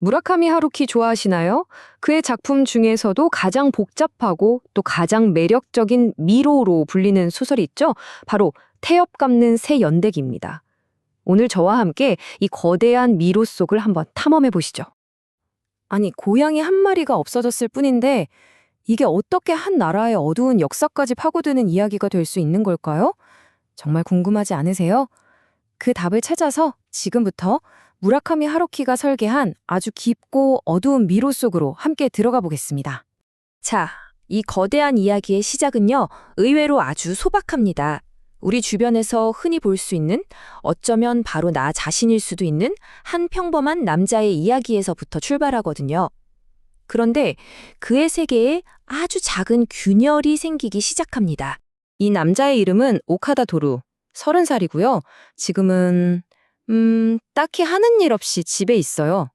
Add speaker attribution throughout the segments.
Speaker 1: 무라카미 하루키 좋아하시나요? 그의 작품 중에서도 가장 복잡하고 또 가장 매력적인 미로로 불리는 소설이 있죠? 바로 태엽 감는 새 연대기입니다. 오늘 저와 함께 이 거대한 미로 속을 한번 탐험해 보시죠. 아니, 고양이 한 마리가 없어졌을 뿐인데 이게 어떻게 한 나라의 어두운 역사까지 파고드는 이야기가 될 수 있는 걸까요? 정말 궁금하지 않으세요? 그 답을 찾아서 지금부터 무라카미 하루키가 설계한 아주 깊고 어두운 미로 속으로 함께 들어가 보겠습니다. 자, 이 거대한 이야기의 시작은요, 의외로 아주 소박합니다. 우리 주변에서 흔히 볼 수 있는, 어쩌면 바로 나 자신일 수도 있는 한 평범한 남자의 이야기에서부터 출발하거든요. 그런데 그의 세계에 아주 작은 균열이 생기기 시작합니다. 이 남자의 이름은 오카다 도루, 30살이고요. 지금은 딱히 하는 일 없이 집에 있어요.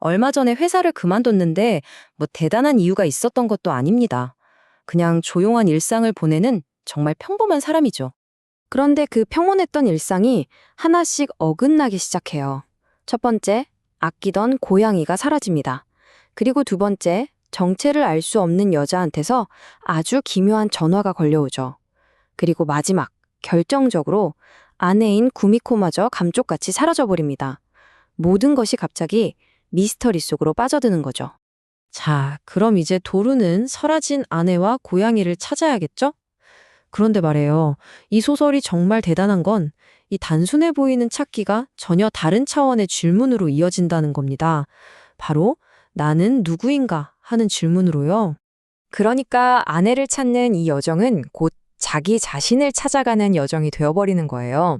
Speaker 1: 얼마 전에 회사를 그만뒀는데 뭐 대단한 이유가 있었던 것도 아닙니다. 그냥 조용한 일상을 보내는 정말 평범한 사람이죠. 그런데 그 평온했던 일상이 하나씩 어긋나기 시작해요. 첫 번째, 아끼던 고양이가 사라집니다. 그리고 두 번째, 정체를 알 수 없는 여자한테서 아주 기묘한 전화가 걸려오죠. 그리고 마지막, 결정적으로 아내인 구미코마저 감쪽같이 사라져버립니다. 모든 것이 갑자기 미스터리 속으로 빠져드는 거죠. 자, 그럼 이제 도루는 사라진 아내와 고양이를 찾아야겠죠? 그런데 말이에요. 이 소설이 정말 대단한 건 이 단순해 보이는 찾기가 전혀 다른 차원의 질문으로 이어진다는 겁니다. 바로 나는 누구인가 하는 질문으로요. 그러니까 아내를 찾는 이 여정은 곧 자기 자신을 찾아가는 여정이 되어버리는 거예요.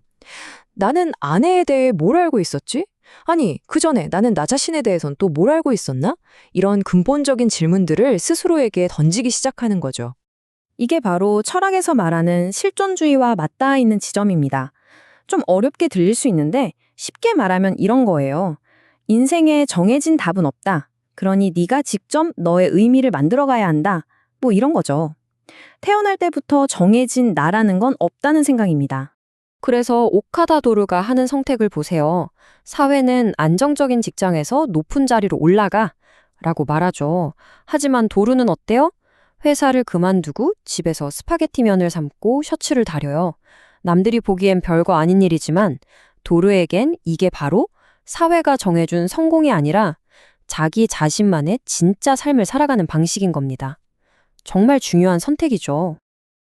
Speaker 1: 나는 아내에 대해 뭘 알고 있었지? 아니, 그 전에 나는 나 자신에 대해선 또 뭘 알고 있었나? 이런 근본적인 질문들을 스스로에게 던지기 시작하는 거죠. 이게 바로 철학에서 말하는 실존주의와 맞닿아 있는 지점입니다. 좀 어렵게 들릴 수 있는데 쉽게 말하면 이런 거예요. 인생에 정해진 답은 없다. 그러니 네가 직접 너의 의미를 만들어가야 한다. 뭐 이런 거죠. 태어날 때부터 정해진 나라는 건 없다는 생각입니다. 그래서 오카다 도루가 하는 선택을 보세요. 사회는 안정적인 직장에서 높은 자리로 올라가 라고 말하죠. 하지만 도루는 어때요? 회사를 그만두고 집에서 스파게티면을 삶고 셔츠를 다려요. 남들이 보기엔 별거 아닌 일이지만 도루에겐 이게 바로 사회가 정해준 성공이 아니라 자기 자신만의 진짜 삶을 살아가는 방식인 겁니다. 정말 중요한 선택이죠.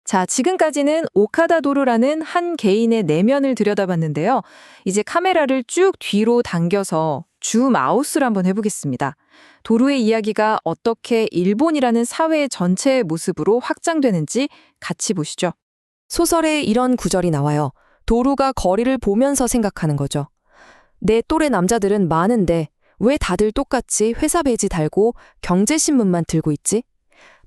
Speaker 1: 자, 지금까지는 오카다 도루라는 한 개인의 내면을 들여다봤는데요. 이제 카메라를 쭉 뒤로 당겨서 줌 아웃을 한번 해보겠습니다. 도루의 이야기가 어떻게 일본이라는 사회 전체의 모습으로 확장되는지 같이 보시죠. 소설에 이런 구절이 나와요. 도루가 거리를 보면서 생각하는 거죠. 내 또래 남자들은 많은데 왜 다들 똑같이 회사 배지 달고 경제신문만 들고 있지?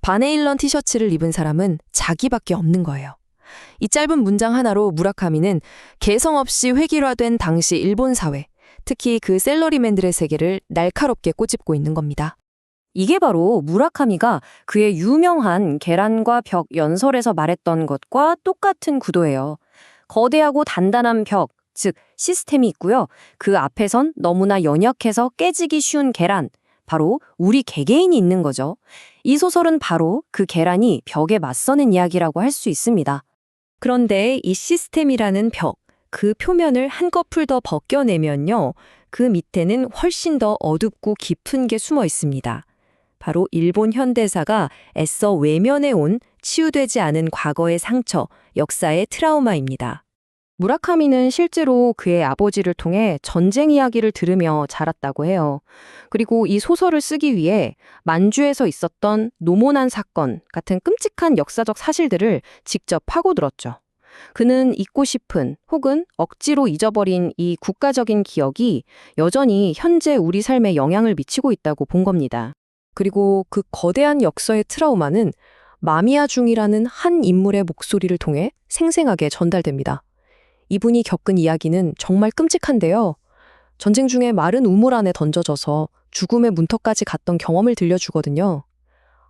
Speaker 1: 바네일런 티셔츠를 입은 사람은 자기밖에 없는 거예요. 이 짧은 문장 하나로 무라카미는 개성 없이 획일화된 당시 일본 사회, 특히 그 셀러리맨들의 세계를 날카롭게 꼬집고 있는 겁니다. 이게 바로 무라카미가 그의 유명한 계란과 벽 연설에서 말했던 것과 똑같은 구도예요. 거대하고 단단한 벽, 즉 시스템이 있고요. 그 앞에선 너무나 연약해서 깨지기 쉬운 계란, 바로 우리 개개인이 있는 거죠. 이 소설은 바로 그 계란이 벽에 맞서는 이야기라고 할 수 있습니다. 그런데 이 시스템이라는 벽, 그 표면을 한꺼풀 더 벗겨내면요. 그 밑에는 훨씬 더 어둡고 깊은 게 숨어 있습니다. 바로 일본 현대사가 애써 외면해 온 치유되지 않은 과거의 상처, 역사의 트라우마입니다. 무라카미는 실제로 그의 아버지를 통해 전쟁 이야기를 들으며 자랐다고 해요. 그리고 이 소설을 쓰기 위해 만주에서 있었던 노모난 사건 같은 끔찍한 역사적 사실들을 직접 파고들었죠. 그는 잊고 싶은 혹은 억지로 잊어버린 이 국가적인 기억이 여전히 현재 우리 삶에 영향을 미치고 있다고 본 겁니다. 그리고 그 거대한 역사의 트라우마는 마미야 중이라는 한 인물의 목소리를 통해 생생하게 전달됩니다. 이분이 겪은 이야기는 정말 끔찍한데요. 전쟁 중에 마른 우물 안에 던져져서 죽음의 문턱까지 갔던 경험을 들려주거든요.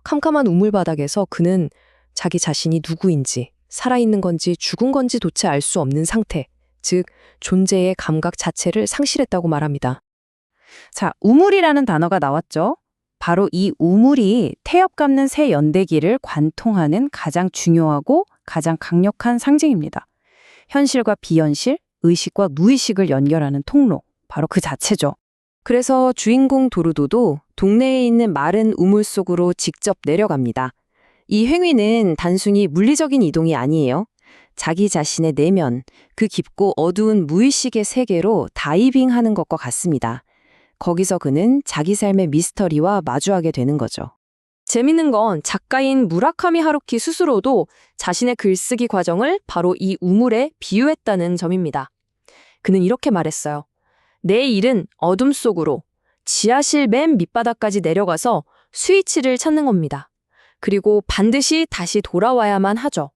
Speaker 1: 캄캄한 우물바닥에서 그는 자기 자신이 누구인지, 살아있는 건지 죽은 건지조차 알 수 없는 상태, 즉 존재의 감각 자체를 상실했다고 말합니다.
Speaker 2: 자, 우물이라는 단어가 나왔죠? 바로 이 우물이 태엽 감는 새 연대기를 관통하는 가장 중요하고 가장 강력한 상징입니다. 현실과 비현실, 의식과 무의식을 연결하는 통로, 바로 그 자체죠.
Speaker 1: 그래서 주인공 도르도도 동네에 있는 마른 우물 속으로 직접 내려갑니다. 이 행위는 단순히 물리적인 이동이 아니에요. 자기 자신의 내면, 그 깊고 어두운 무의식의 세계로 다이빙하는 것과 같습니다. 거기서 그는 자기 삶의 미스터리와 마주하게 되는 거죠. 재밌는 건 작가인 무라카미 하루키 스스로도 자신의 글쓰기 과정을 바로 이 우물에 비유했다는 점입니다. 그는 이렇게 말했어요. 내 일은 어둠 속으로 지하실 맨 밑바닥까지 내려가서 스위치를 찾는 겁니다. 그리고 반드시 다시 돌아와야만 하죠.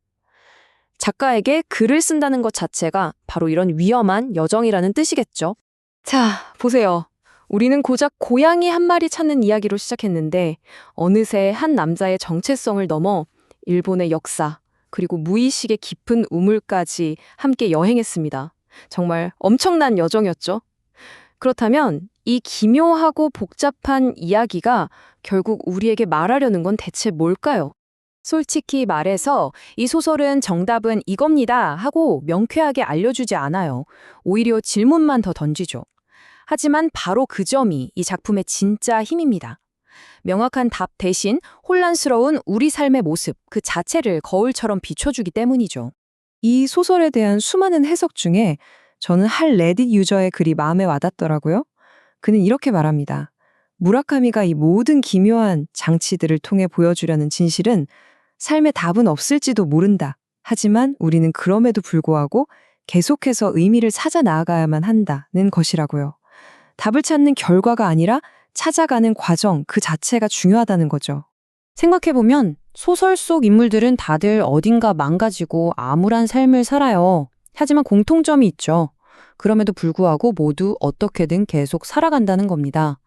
Speaker 1: 작가에게 글을 쓴다는 것 자체가 바로 이런 위험한 여정이라는 뜻이겠죠. 자, 보세요. 우리는 고작 고양이 한 마리 찾는 이야기로 시작했는데 어느새 한 남자의 정체성을 넘어 일본의 역사, 그리고 무의식의 깊은 우물까지 함께 여행했습니다. 정말 엄청난 여정이었죠. 그렇다면 이 기묘하고 복잡한 이야기가 결국 우리에게 말하려는 건 대체 뭘까요? 솔직히 말해서 이 소설은 정답은 이겁니다 하고 명쾌하게 알려주지 않아요. 오히려 질문만 더 던지죠. 하지만 바로 그 점이 이 작품의 진짜 힘입니다. 명확한 답 대신 혼란스러운 우리 삶의 모습 그 자체를 거울처럼 비춰주기 때문이죠.
Speaker 3: 이 소설에 대한 수많은 해석 중에 저는 한 레딧 유저의 글이 마음에 와닿더라고요. 그는 이렇게 말합니다. 무라카미가 이 모든 기묘한 장치들을 통해 보여주려는 진실은 삶의 답은 없을지도 모른다. 하지만 우리는 그럼에도 불구하고 계속해서 의미를 찾아 나아가야만 한다는 것이라고요. 답을 찾는 결과가 아니라 찾아가는 과정 그 자체가 중요하다는 거죠.
Speaker 2: 생각해보면 소설 속 인물들은 다들 어딘가 망가지고 암울한 삶을 살아요. 하지만 공통점이 있죠. 그럼에도 불구하고 모두 어떻게든 계속 살아간다는 겁니다.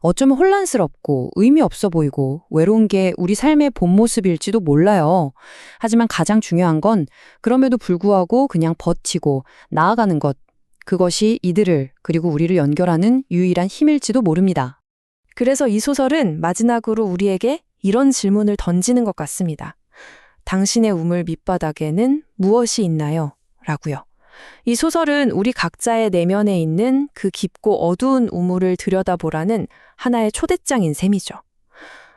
Speaker 2: 어쩌면 혼란스럽고 의미 없어 보이고 외로운 게 우리 삶의 본 모습일지도 몰라요. 하지만 가장 중요한 건 그럼에도 불구하고 그냥 버티고 나아가는 것. 그것이 이들을 그리고 우리를 연결하는 유일한 힘일지도 모릅니다.
Speaker 1: 그래서 이 소설은 마지막으로 우리에게 이런 질문을 던지는 것 같습니다. 당신의 우물 밑바닥에는 무엇이 있나요? 라고요. 이 소설은 우리 각자의 내면에 있는 그 깊고 어두운 우물을 들여다보라는 하나의 초대장인 셈이죠.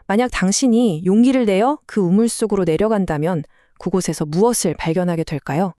Speaker 1: 만약 당신이 용기를 내어 그 우물 속으로 내려간다면 그곳에서 무엇을 발견하게 될까요?